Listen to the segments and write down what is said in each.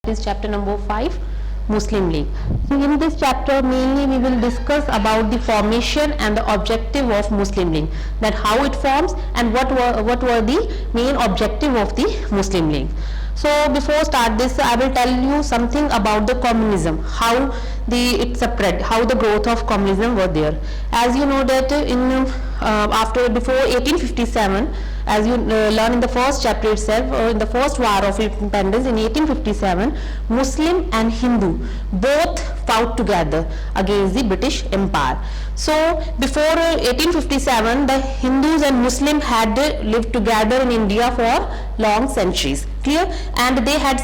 is chapter number 5, Muslim League. In this chapter mainly we will discuss about the formation and the objective of Muslim League, that how it forms and what were the main objective of the Muslim League. So before start this, I will tell you something about the communism, how it spread, how the growth of communism were there. As you know that before 1857, as you learn in the first chapter itself, in the first war of independence in 1857, Muslim and Hindu both fought together against the British Empire. So before 1857, the Hindus and Muslim had lived together in India for long centuries, clear, and they had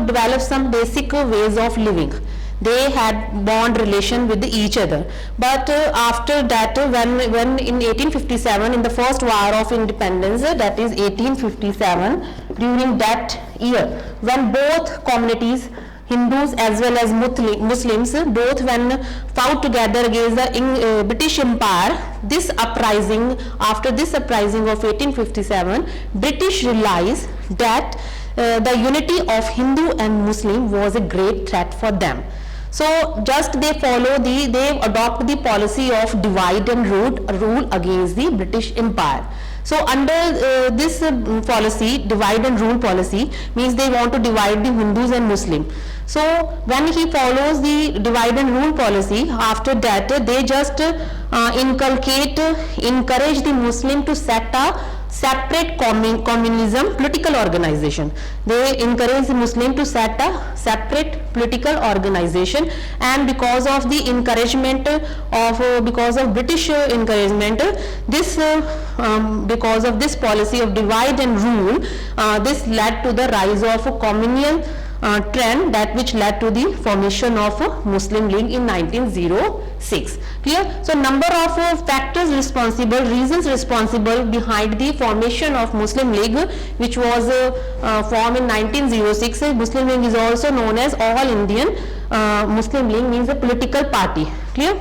developed some basic ways of living. They had bond relation with each other, but after that, when in 1857, in the first war of independence, that is 1857, during that year, when both communities, Hindus as well as Muslims, both when fought together against the British Empire, after this uprising of 1857, British realized that the unity of Hindu and Muslim was a great threat for them. So just they adopt the policy of divide and rule against the British Empire. So under this policy, divide and rule policy, means they want to divide the Hindus and Muslim. So when he follows the divide and rule policy, after that they just encourage the Muslim to set a separate communism political organization. They encourage the Muslim to set a separate political organization, and because of the encouragement because of British encouragement, because of this policy of divide and rule, this led to the rise of a communal trend, that which led to the formation of Muslim League in 1906. Clear? So number of reasons responsible behind the formation of Muslim League, which was formed in 1906. Muslim League is also known as All Indian Muslim League, means a political party. Clear?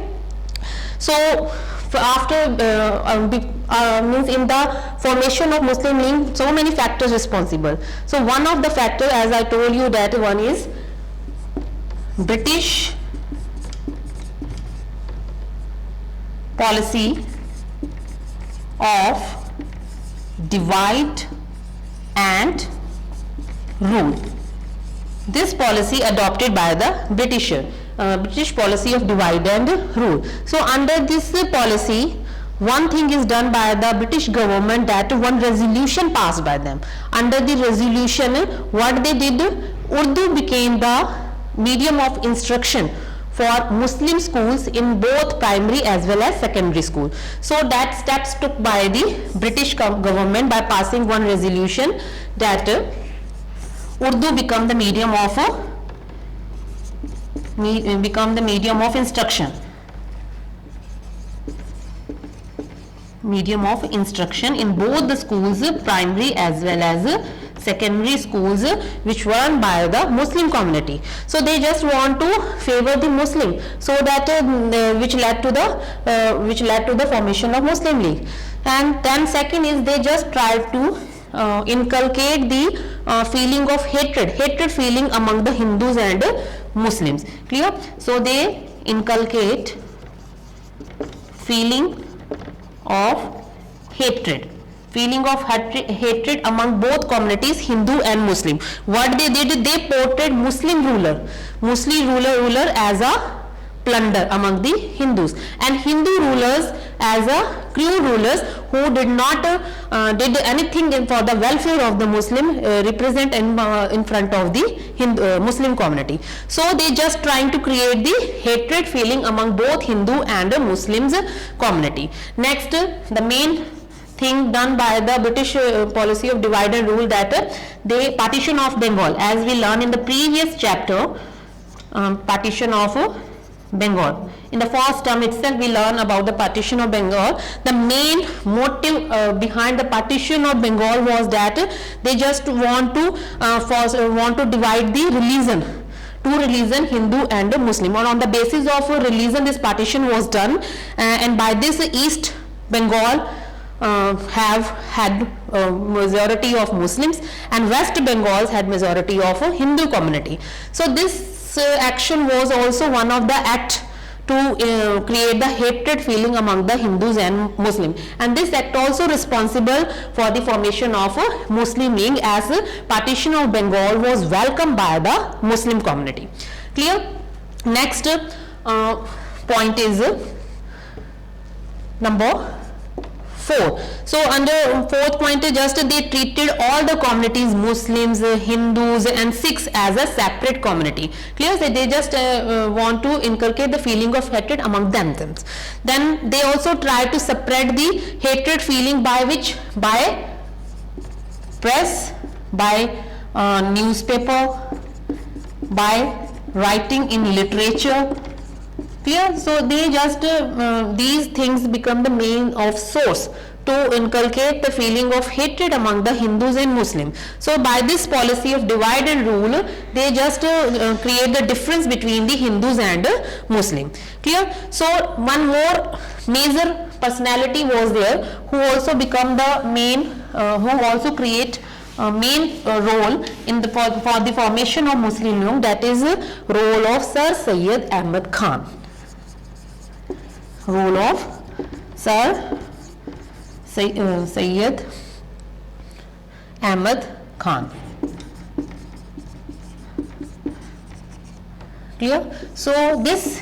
So after means in the formation of Muslim League, so many factors responsible. So one of the factors, as I told you, that one is British policy of divide and rule. This policy adopted by the British policy of divide and rule. So under this policy, one thing is done by the British government, that one resolution passed by them. Under the resolution, what they did, Urdu became the medium of instruction for Muslim schools in both primary as well as secondary school. So that steps took by the British government by passing one resolution, that Urdu become the medium of instruction. Medium of instruction in both the schools, primary as well as secondary schools, which were run by the Muslim community. So they just want to favor the Muslim, so that which led to the formation of Muslim League. And then second is, they just try to inculcate the feeling of hatred feeling among the Hindus and Muslims. Clear? So they inculcate feeling of hatred among both communities, Hindu and Muslim. What they did, they portrayed Muslim ruler as a plunder among the Hindus, and Hindu rulers as a cruel rulers who did not did anything for the welfare of the Muslim, represent in front of the Muslim community. So they just trying to create the hatred feeling among both Hindu and Muslims community. Next, the main thing done by the British policy of divide and rule, that they partition of Bengal, as we learned in the previous chapter, partition of Bengal. In the first term itself, we learn about the partition of Bengal. The main motive behind the partition of Bengal was that they just want to divide the religion, two religion, Hindu and Muslim. And on the basis of religion, this partition was done, and by this East Bengal have had majority of Muslims, and West Bengal had majority of a Hindu community. So this action was also one of the act to create the hatred feeling among the Hindus and Muslims, and this act also responsible for the formation of a Muslim League, as partition of Bengal was welcomed by the Muslim community. Clear? Next point is number 4. So under fourth point, just they treated all the communities, Muslims, Hindus and Sikhs, as a separate community. Clear? So they just want to inculcate the feeling of hatred among themselves. Then they also try to spread the hatred feeling by which? By press, by newspaper, by writing in literature. Clear? So they just these things become the main of source to inculcate the feeling of hatred among the Hindus and Muslims. So by this policy of divide and rule, they just create the difference between the Hindus and Muslims. Clear? So one more major personality was there who also become the main, who also create main role in the for the formation of Muslim League, that is role of Sir Syed Ahmad Khan. Role of Sir Syed Ahmad Khan. Clear? So this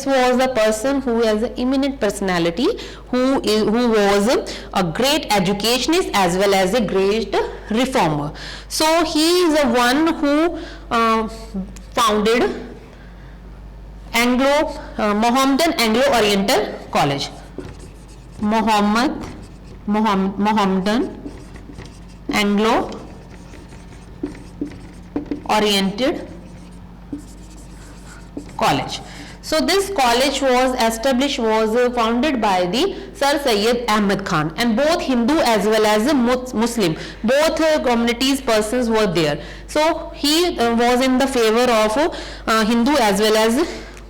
was the person who has an eminent personality, who was a great educationist as well as a great reformer. So he is the one who founded Mohammedan Anglo-Oriental College. Mohammedan Anglo-Oriented College. So this college was founded by the Sir Syed Ahmad Khan, and both Hindu as well as Muslim, both communities persons were there. So he was in the favor of Hindu as well as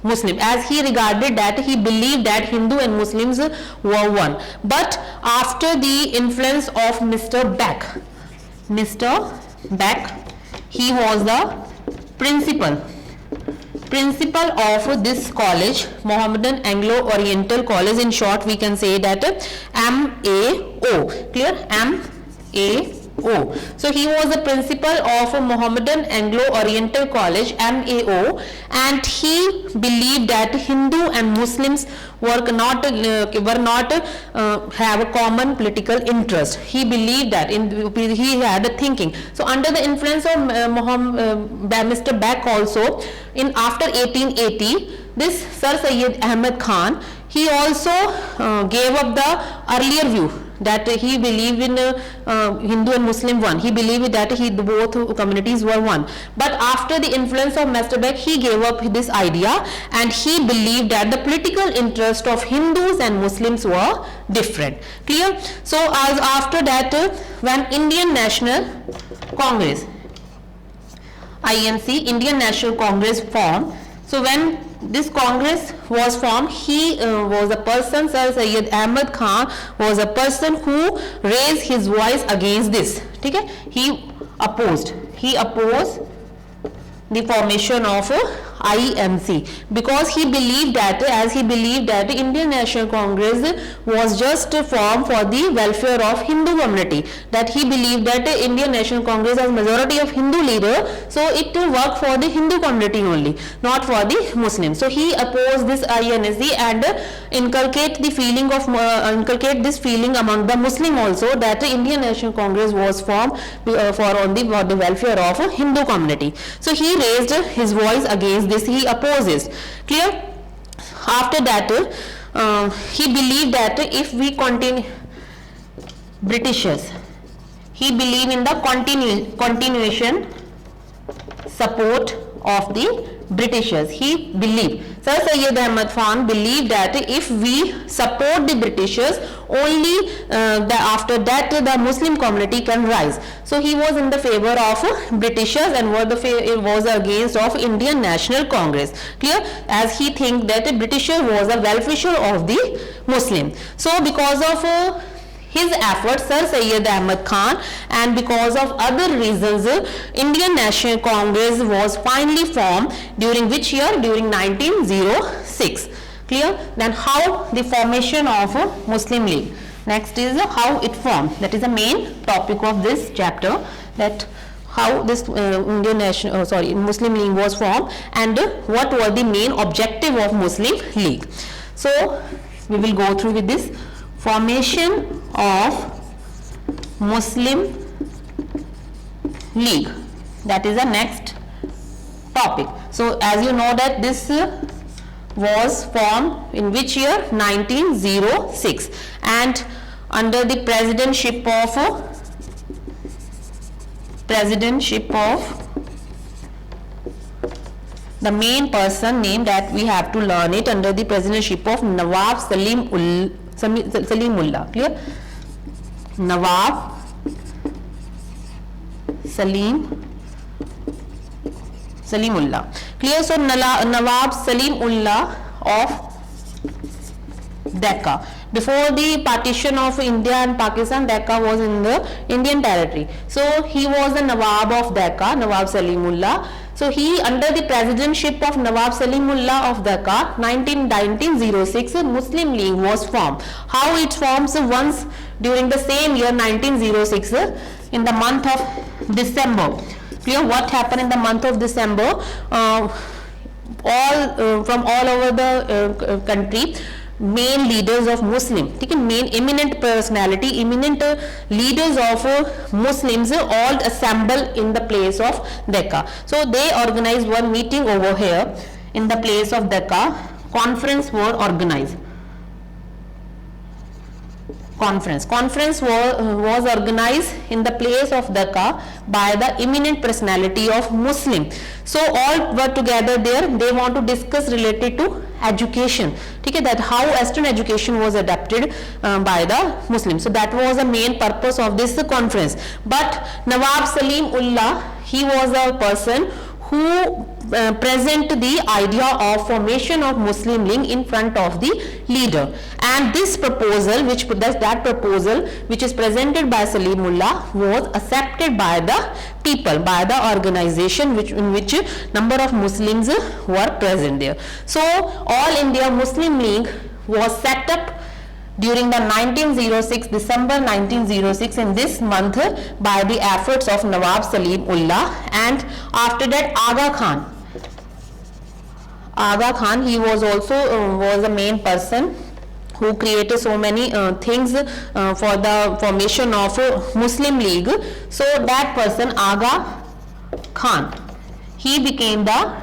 Muslim, as he regarded that he believed that Hindu and Muslims were one. But after the influence of Mr. Beck, he was the principal of this college, Mohammedan Anglo-Oriental College. In short, we can say that MAO. Clear? MAO. So he was the principal of Mohammedan Anglo-Oriental College, MAO, and he believed that Hindu and Muslims were not have a common political interest. He believed that he had a thinking. So under the influence of Mr. Beck also, in after 1880, this Sir Syed Ahmad Khan, he also gave up the earlier view that he believed in Hindu and Muslim one. He believed that both communities were one. But after the influence of Mr. Beck, he gave up this idea, and he believed that the political interest of Hindus and Muslims were different. Clear? So as after that, when Indian National Congress, INC, Indian National Congress formed, so when this Congress was formed, he was a person, Sir Syed Ahmad Khan was a person who raised his voice against this. Okay? He opposed the formation of INC, because he believed that, Indian National Congress was just formed for the welfare of Hindu community, that he believed that Indian National Congress has majority of Hindu leader, so it will work for the Hindu community only, not for the Muslims. So he opposed this INC and inculcate this feeling among the Muslim also, that Indian National Congress was formed for the welfare of Hindu community. So he raised his voice against this. He opposes. Clear? After that, he believed that if we continue, Britishers, he believed in the continuation support of the Britishers. He believed, Sir Syed Ahmad Khan believed that if we support the Britishers, only after that the Muslim community can rise. So he was in the favor of Britishers and was against of Indian National Congress. Clear? As he think that Britisher was a well-wisher of the Muslim. So because of his efforts, Sir Syed Ahmad Khan, and because of other reasons, Indian National Congress was finally formed during which year? During 1906. Clear? Then how the formation of a Muslim League. Next is how it formed. That is the main topic of this chapter, that how this Muslim League was formed and what were the main objective of Muslim League. So we will go through with this formation of Muslim League. That is the next topic. So as you know that this was formed in which year? 1906, and under the presidentship of the main person name that we have to learn it, under the presidentship of Nawab Salimullah. Clear? Nawab Salimullah. Clear? So Nawab Salimullah of Decca. Before the partition of India and Pakistan, Decca was in the Indian territory. So he was the Nawab of Decca, Nawab Salimullah. So he, under the presidentship of Nawab Salimullah of Decca, 1906, Muslim League was formed. How it forms? Once during the same year 1906, in the month of December. Clear? What happened in the month of December? From all over the country, main leaders of Muslim, main eminent personality, eminent leaders of Muslims all assemble in the place of Decca. So they organized one meeting over here in the place of Decca. Conference were organized. Conference was organized in the place of Decca by the eminent personality of Muslim. So all were together there. They want to discuss related to education. That how Western education was adapted by the Muslims. So that was the main purpose of this conference. But Nawab Salimullah, he was a person who present the idea of formation of Muslim League in front of the leader, and this proposal, that proposal which is presented by Salimullah, was accepted by the people, by the organization in which number of Muslims were present there. So All India Muslim League was set up during the December 1906 in this month by the efforts of Nawab Salimullah, and after that Aga Khan, he was also was the main person who created so many things for the formation of Muslim League. So that person, Aga Khan, he became the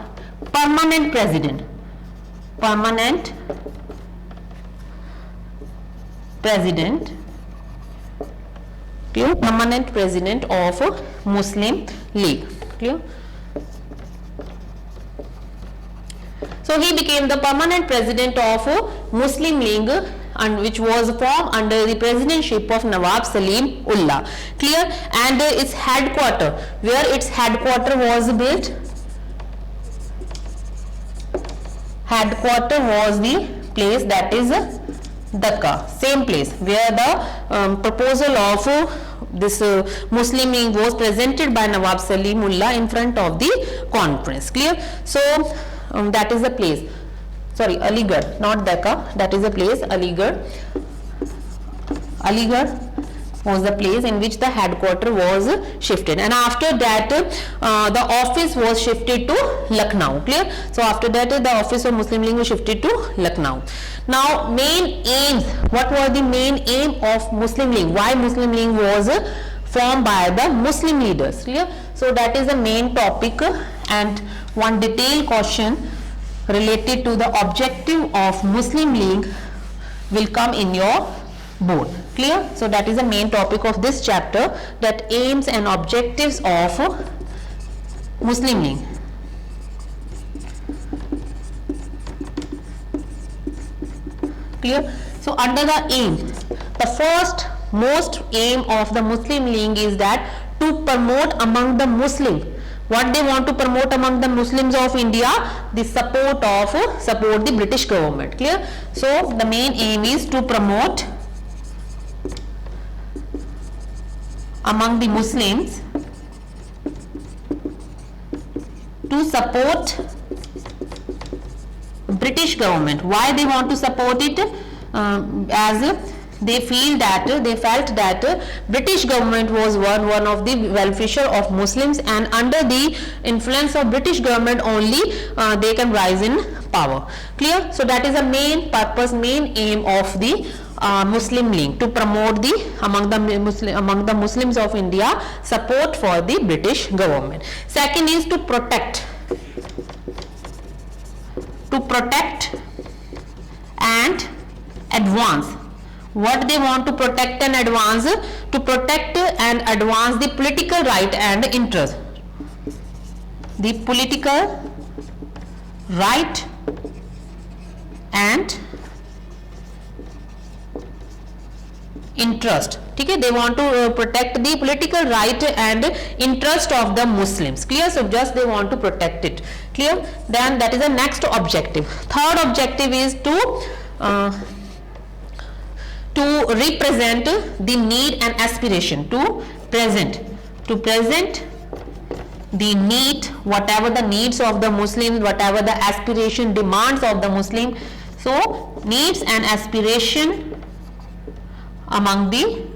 permanent president. Permanent president of Muslim League. Clear? So he became the permanent president of Muslim League, and which was formed under the presidentship of Nawab Salimullah. Clear? And its headquarter, where its headquarter was built? Headquarter was the place, that is Dhaka, same place where the proposal of this Muslim League was presented by Nawab Salimullah in front of the conference. Clear? So that is the place. Sorry, Aligarh, not Dhaka. That is the place, Aligarh. Aligarh was the place in which the headquarter was shifted, and after that the office was shifted to Lucknow. Clear? So after that the office of Muslim League was shifted to Lucknow. Now main aims, what were the main aim of Muslim League? Why Muslim League was formed by the Muslim leaders? Clear? So that is the main topic, and one detailed question related to the objective of Muslim League will come in your board. Clear? So that is the main topic of this chapter, that aims and objectives of Muslim League. Clear? So under the aim, the first most aim of the Muslim League is that to promote among the Muslim. What they want to promote among the Muslims of India? The support the British government. Clear? So the main aim is to promote among the Muslims to support British government. Why they want to support it? As they felt that British government was one of the well-wisher of Muslims, and under the influence of British government only they can rise in power. Clear? So that is the main purpose, main aim of the Muslim League, to promote the among the Muslims of India support for the British government. Second is to protect and advance. What they want to protect and advance? To protect and advance the political right and interest. The political right and interest. ठीक है, they want to protect the political right and interest of the Muslims. Clear? So just they want to protect it. Clear? Then that is the next objective. Third objective is to represent the need and aspiration, to present the need, whatever the needs of the Muslims, whatever the aspiration, demands of the Muslim. So needs and aspiration among the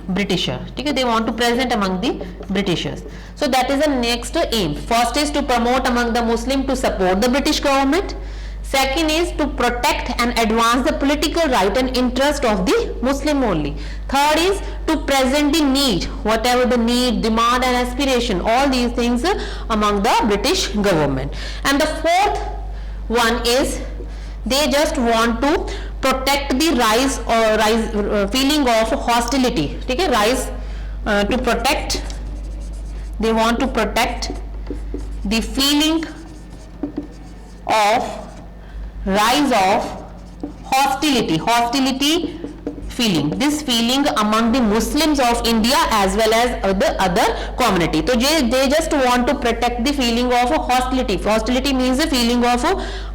Britishers. Okay, they want to present among the Britishers. So that is the next aim. First is to promote among the Muslim to support the British government. Second is to protect and advance the political right and interest of the Muslim only. Third is to present the need, whatever the need, demand and aspiration, all these things among the British government. And the fourth one is they just want to protect the feeling of hostility. Okay, they want to protect the feeling of rise of hostility feeling, this feeling among the Muslims of India as well as the other community. So they just want to protect the feeling of hostility. Hostility means the feeling of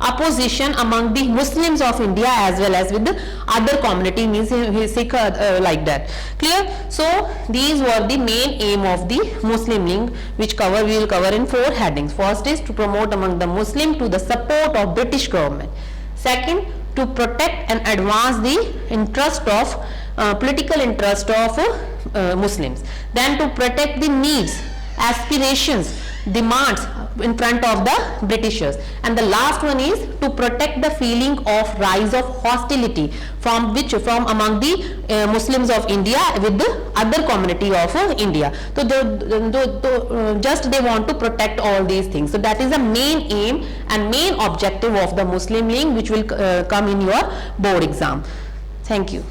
opposition among the Muslims of India as well as with the other community, means Sikh like that. Clear? So these were the main aim of the Muslim League, which we will cover in 4 headings. First is to promote among the Muslim to the support of British government. Second, to protect and advance the interest of political interest of Muslims. Then to protect the needs, aspirations, demands in front of the Britishers. And the last one is to protect the feeling of rise of hostility from among the Muslims of India with the other community of India. So just they want to protect all these things. So that is the main aim and main objective of the Muslim League, which will come in your board exam. Thank you.